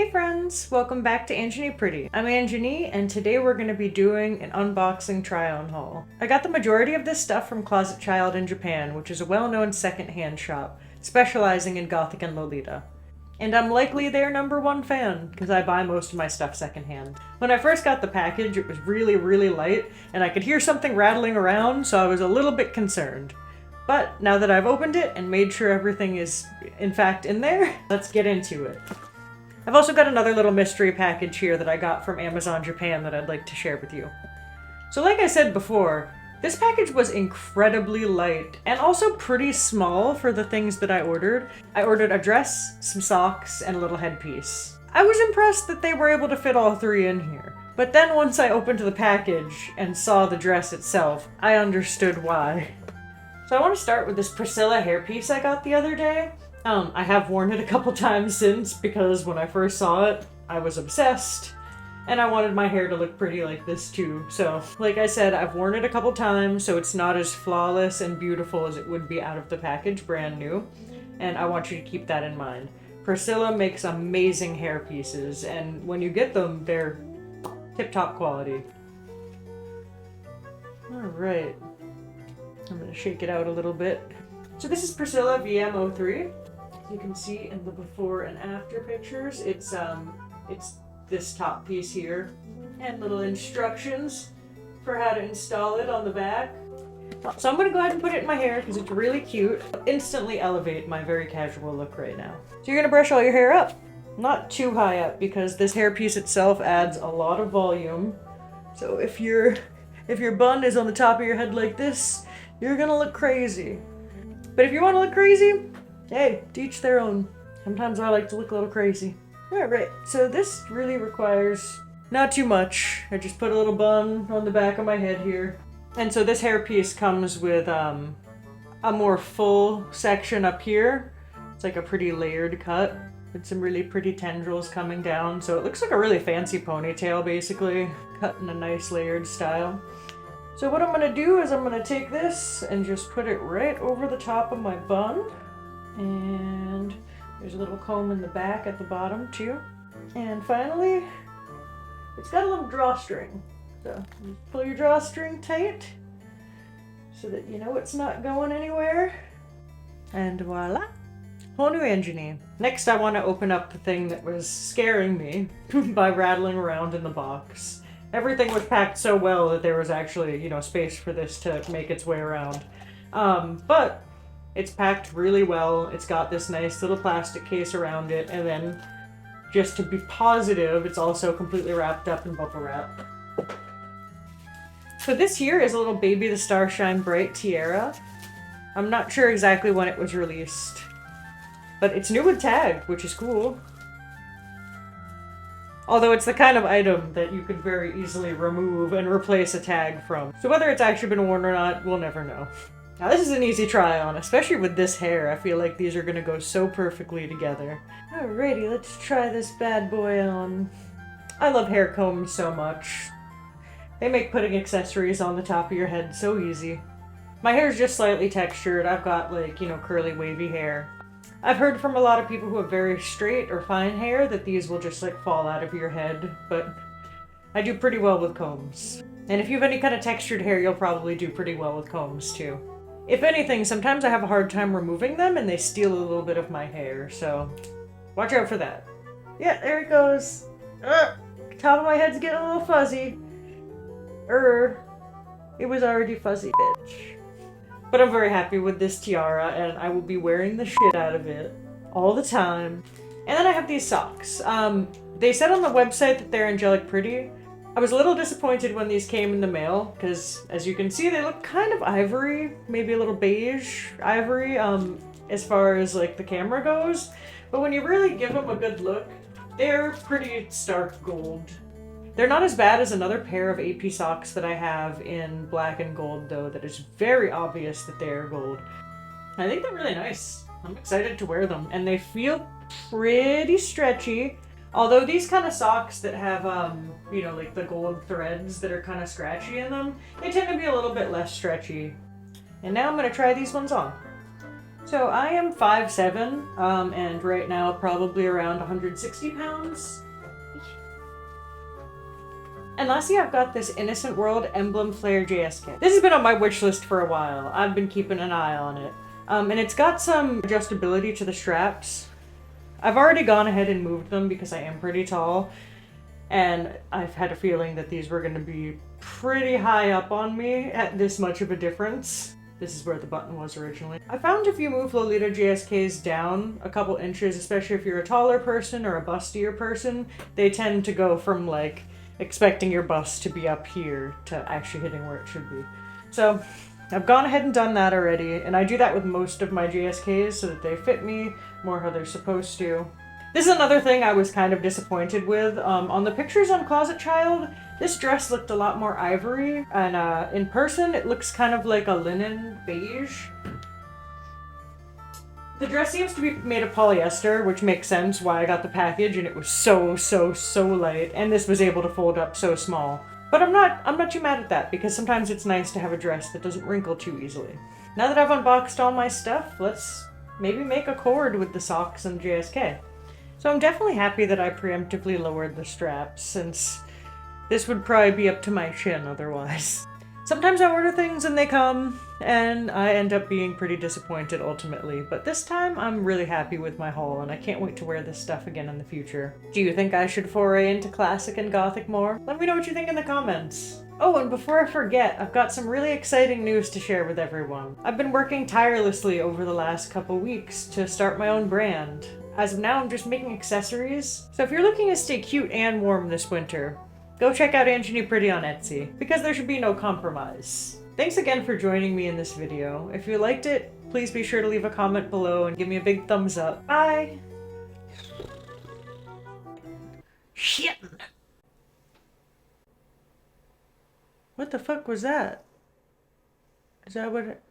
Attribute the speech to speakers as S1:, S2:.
S1: Hey friends, welcome back to Angeni Pretty. I'm Angeni, and today we're going to be doing an unboxing try-on haul. I got the majority of this stuff from Closetchild in Japan, which is a well-known second-hand shop, specializing in Gothic and Lolita. And I'm likely their #1 fan, because I buy most of my stuff secondhand. When I first got the package, it was really light, and I could hear something rattling around, so I was a little bit concerned. But now that I've opened it and made sure everything is in fact in there, let's get into it. I've also got another little mystery package here that I got from Amazon Japan that I'd like to share with you. So like I said before, this package was incredibly light and also pretty small for the things that I ordered. I ordered a dress, some socks, and a little headpiece. I was impressed that they were able to fit all three in here. But then once I opened the package and saw the dress itself, I understood why. So I want to start with this Prisila hairpiece I got the other day. I have worn it a couple times since because when I first saw it, I was obsessed and I wanted my hair to look pretty like this too. So like I said, I've worn it a couple times so it's not as flawless and beautiful as it would be out of the package brand new. And I want you to keep that in mind. Prisila makes amazing hair pieces and when you get them, they're tip-top quality. Alright, I'm gonna shake it out a little bit. So this is Prisila VM03. You can see in the before and after pictures, it's this top piece here, and little instructions for how to install it on the back. So I'm gonna go ahead and put it in my hair because it's really cute. It'll instantly elevate my very casual look right now. So you're gonna brush all your hair up, not too high up because this hairpiece itself adds a lot of volume. So if your bun is on the top of your head like this, you're gonna look crazy. But if you want to look crazy, hey, to each their own. Sometimes I like to look a little crazy. Alright, so this really requires not too much. I just put a little bun on the back of my head here. And so this hairpiece comes with a more full section up here. It's like a pretty layered cut with some really pretty tendrils coming down. So it looks like a really fancy ponytail basically, cut in a nice layered style. So what I'm going to do is I'm going to take this and just put it right over the top of my bun. And there's a little comb in the back at the bottom too. And finally, it's got a little drawstring. So pull your drawstring tight so that you know it's not going anywhere. And voila! Whole new Angeni. Next I want to open up the thing that was scaring me by rattling around in the box. Everything was packed so well that there was actually, space for this to make its way around. But it's packed really well. It's got this nice little plastic case around it, and then just to be positive, it's also completely wrapped up in bubble wrap. So this here is a little Baby the Starshine Bright Tiara. I'm not sure exactly when it was released, but it's new with tag, which is cool. Although it's the kind of item that you could very easily remove and replace a tag from. So whether it's actually been worn or not, we'll never know. Now this is an easy try on, especially with this hair. I feel like these are gonna go so perfectly together. Alrighty, let's try this bad boy on. I love hair combs so much. They make putting accessories on the top of your head so easy. My hair's just slightly textured. I've got curly wavy hair. I've heard from a lot of people who have very straight or fine hair that these will just fall out of your head, but I do pretty well with combs. And if you have any kind of textured hair, you'll probably do pretty well with combs too. If anything, sometimes I have a hard time removing them and they steal a little bit of my hair, so watch out for that. Yeah, there it goes. Top of my head's getting a little fuzzy. It was already fuzzy, bitch. But I'm very happy with this tiara, and I will be wearing the shit out of it all the time. And then I have these socks. They said on the website that they're Angelic Pretty. I was a little disappointed when these came in the mail, because as you can see, they look kind of ivory, maybe a little beige ivory, as far as the camera goes. But when you really give them a good look, they're pretty stark gold. They're not as bad as another pair of AP socks that I have in black and gold, though, that is very obvious that they are gold. I think they're really nice. I'm excited to wear them, and they feel pretty stretchy. Although these kind of socks that have, the gold threads that are kind of scratchy in them, they tend to be a little bit less stretchy. And now I'm going to try these ones on. So I am 5'7", and right now probably around 160 pounds. And lastly, I've got this Innocent World Emblem Flare JSK. This has been on my wish list for a while. I've been keeping an eye on it. And it's got some adjustability to the straps. I've already gone ahead and moved them because I am pretty tall. And I've had a feeling that these were going to be pretty high up on me at this much of a difference. This is where the button was originally. I found if you move Lolita JSKs down a couple inches, especially if you're a taller person or a bustier person, they tend to go from like expecting your bust to be up here to actually hitting where it should be. So I've gone ahead and done that already, and I do that with most of my JSKs so that they fit me more how they're supposed to. This is another thing I was kind of disappointed with. On the pictures on Closetchild, this dress looked a lot more ivory, and in person it looks kind of like a linen beige. The dress seems to be made of polyester, which makes sense why I got the package, and it was so light, and this was able to fold up so small. But I'm not too mad at that, because sometimes it's nice to have a dress that doesn't wrinkle too easily. Now that I've unboxed all my stuff, let's maybe make a cord with the socks and JSK. So I'm definitely happy that I preemptively lowered the straps, since this would probably be up to my chin otherwise. Sometimes I order things and they come, and I end up being pretty disappointed ultimately, but this time I'm really happy with my haul and I can't wait to wear this stuff again in the future. Do you think I should foray into classic and gothic more? Let me know what you think in the comments. Oh, and before I forget, I've got some really exciting news to share with everyone. I've been working tirelessly over the last couple weeks to start my own brand. As of now, I'm just making accessories. So if you're looking to stay cute and warm this winter, go check out Angeni Pretty on Etsy, because there should be no compromise. Thanks again for joining me in this video. If you liked it, please be sure to leave a comment below and give me a big thumbs up. Bye! Shit! What the fuck was that? Is that what it...